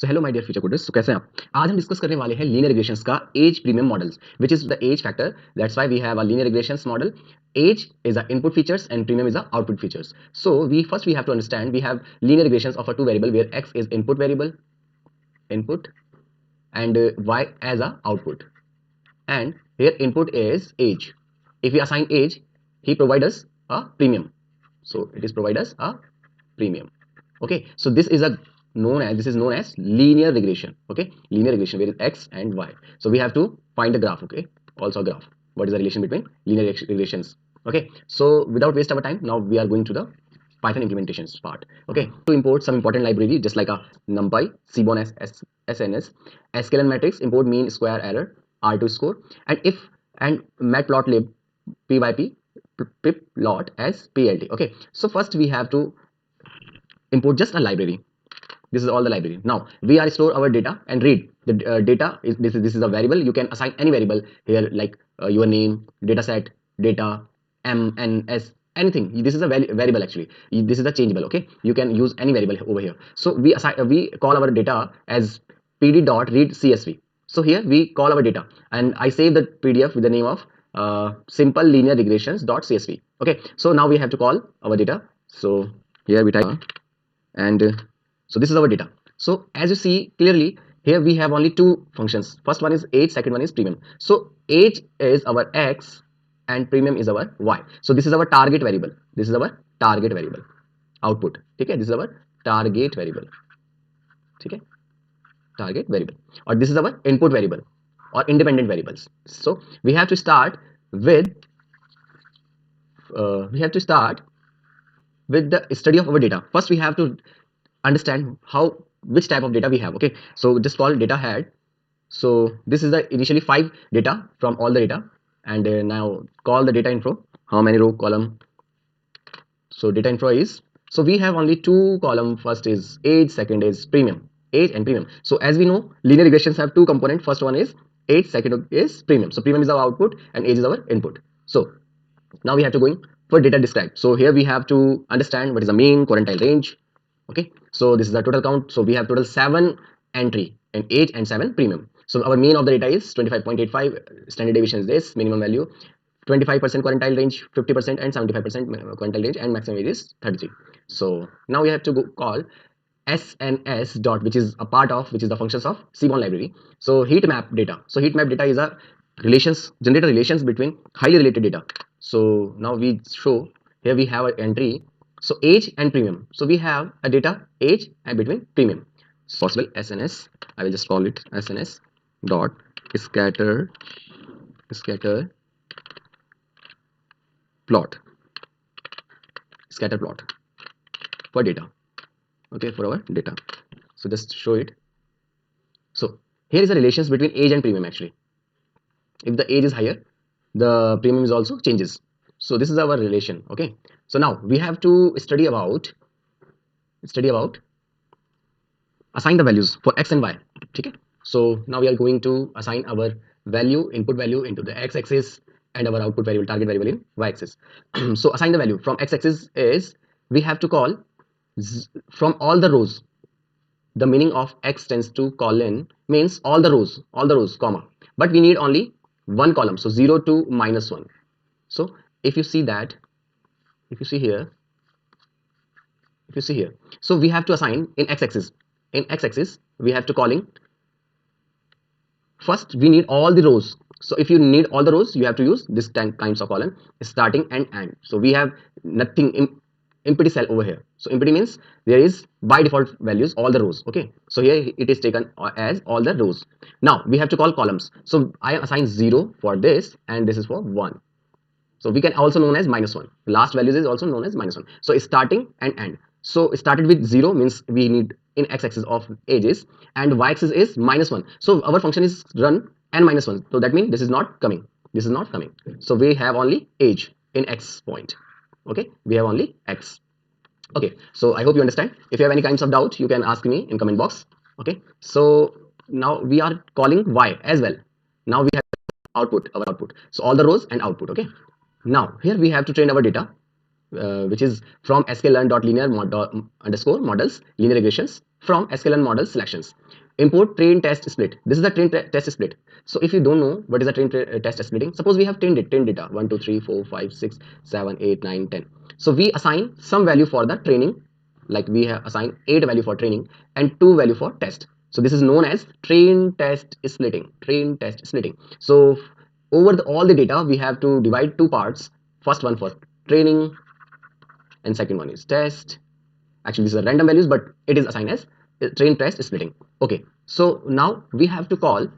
So hello my dear future coders, तो कैसे हैं आप? आज हम डिस्कस करने वाले हैं लीनियर रिग्रेशंस का age premium models, which is the age factor. That's why we have a linear regressions model. Age is a input features and premium is a output features. So we have to understand we have linear regressions of a two variable where x is input variable, input, and y as a output. And here input is age. If we assign age, he provide us a premium. So it is provide us a premium. Okay, so this is known as linear regression. Okay, linear regression where is x and y. So we have to find the graph. Okay, also a graph. What is the relation between linear regressions? Okay, so without waste our time, now we are going to the Python implementations part. Okay, to import some important library just like a numpy, cbon, sns, sklearn matrix, import mean square error, r2 score, and if and matplotlib pyp piplot as plt. Okay, so first we have to import just a library. This is all the library. Now we are store our data and read the data is this is a variable. You can assign any variable here like your name, data set, data, m, n, s, anything. This is a variable actually. This is a changeable. Okay, you can use any variable over here. So we assign we call our data as pd dot read csv. So here we call our data and I save the pdf with the name of simple linear regressions dot csv. Okay, so now we have to call our data. So here we type and so this is our data. So as you see clearly here we have only two functions. First one is age, second one is premium. So age is our x and premium is our y. So this is our target variable. This is our target variable output. Okay, this is our target variable. Okay, target variable, or this is our input variable or independent variables. So we have to start with the study of our data. First we have to understand how which type of data we have. Okay, so just call data head. So this is the initially 5 data from all the data, and now call the data info. How many row column? So data info is, so we have only two column. First is age, second is premium. Age and premium. So as we know linear regressions have two components. First one is age, second is premium. So premium is our output and age is our input. So now we have to go in for data describe. So here we have to understand what is the mean quartile range. Okay, so this is the total count. So we have total 7 entry in age and 7 premium. So our mean of the data is 25.85, standard deviation is this, minimum value 25% quartile range, 50% and 75% quartile range, and maximum age is 33. So now we have to go call sns dot, which is a part of, which is the functions of cbon library. So heat map data. So heat map data is a relations, generate relations between highly related data. So now we show here we have an entry. So age and premium. So we have a data age and between premium. So possible sns. I will just call it sns dot scatter plot for data. Okay, for our data. So just show it. So here is the relations between age and premium actually. If the age is higher, the premium is also changes. So this is our relation. Okay, so now we have to study about assign the values for x and y. Okay, so now we are going to assign our value, input value, into the x-axis and our output variable, target variable, in y-axis. So assign the value from x-axis is we have to call from all the rows. The meaning of x tends to colon means all the rows, comma, but we need only one column, so 0 to -1. So if you see here, so we have to assign in x-axis. In x-axis we have to calling, first we need all the rows. So if you need all the rows, you have to use this kinds of column, starting and end. So we have nothing in empty cell over here. So empty means there is by default values all the rows. Okay, so here it is taken as all the rows. Now we have to call columns. So I assign 0 for this and this is for 1. So we can also known as -1. Last values is also known as -1. So starting and end. So started with 0 means we need in x-axis of ages and y-axis is -1. So our function is run n-1. So that means this is not coming. So we have only age in x point. Okay, we have only x. Okay, so I hope you understand. If you have any kinds of doubt, you can ask me in comment box. Okay, so now we are calling y as well. Now we have our output. So all the rows and output. Okay, now here we have to train our data. which is from sklearn.linear underscore models linear regressions from sklearn models selections. Import train test split. This is the test split. So if you don't know what is a test splitting, suppose we have 10 data 1 2 3 4 5 6 7 8 9 10. So we assign some value for the training, like we have assigned 8 value for training and 2 value for test. So this is known as train test splitting. So over all the data we have to divide two parts. First one for training and second one is test. Actually these are random values, but it is assigned as train test splitting. Okay, so now we have to call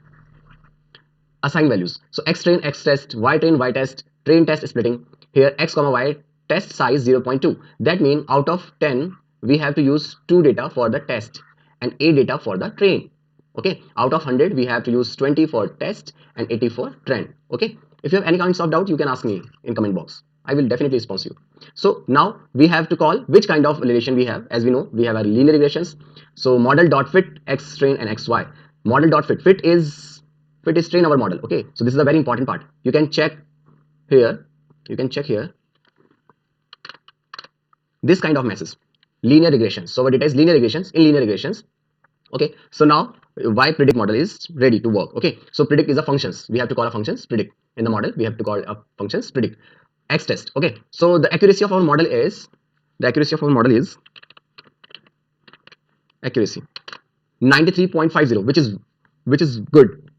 assign values. So x train, x test, y train, y test, train test splitting. Here x comma y test size 0.2. That means out of 10 we have to use 2 data for the test and 8 data for the train. Okay, out of 100 we have to use 20 for test and 80 for train. Okay, if you have any kinds of doubt you can ask me in comment box. I will definitely respond to you. So now we have to call which kind of relation we have. As we know, we have our linear regressions. So model dot fit x train and xy. Model dot fit is train our model. Okay, so this is a very important part. You can check here. This kind of message, linear regressions. So what it is, linear regressions in linear regressions. Okay, so now why predict model is ready to work. Okay, so predict is a functions. We have to call a functions predict in the model. We have to call a functions predict x test. Okay, so the accuracy of our model is accuracy 93.50, which is good.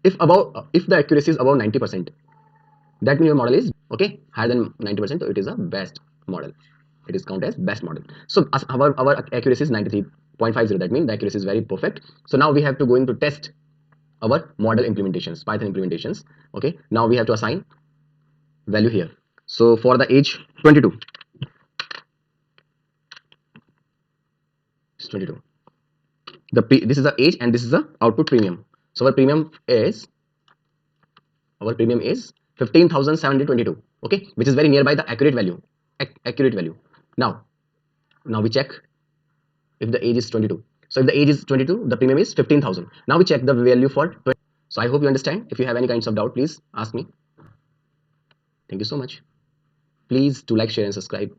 If the accuracy is above 90%, that means your model is okay higher than 90%, so it is a best model. It is counted as best model. So as our accuracy is 93.50, that means the accuracy is very perfect. So now we have to going to test our model implementations, Python implementations. Okay, now we have to assign value here. So for the age 22, it's 22. This is the age and this is the output premium. So our premium is 15,722. Okay, which is very nearby the accurate value. Now we check if the age is 22. So if the age is 22, the premium is 15,000. Now we check the value for 20. So I hope you understand. If you have any kinds of doubt, please ask me. Thank you so much. Please do like, share and subscribe.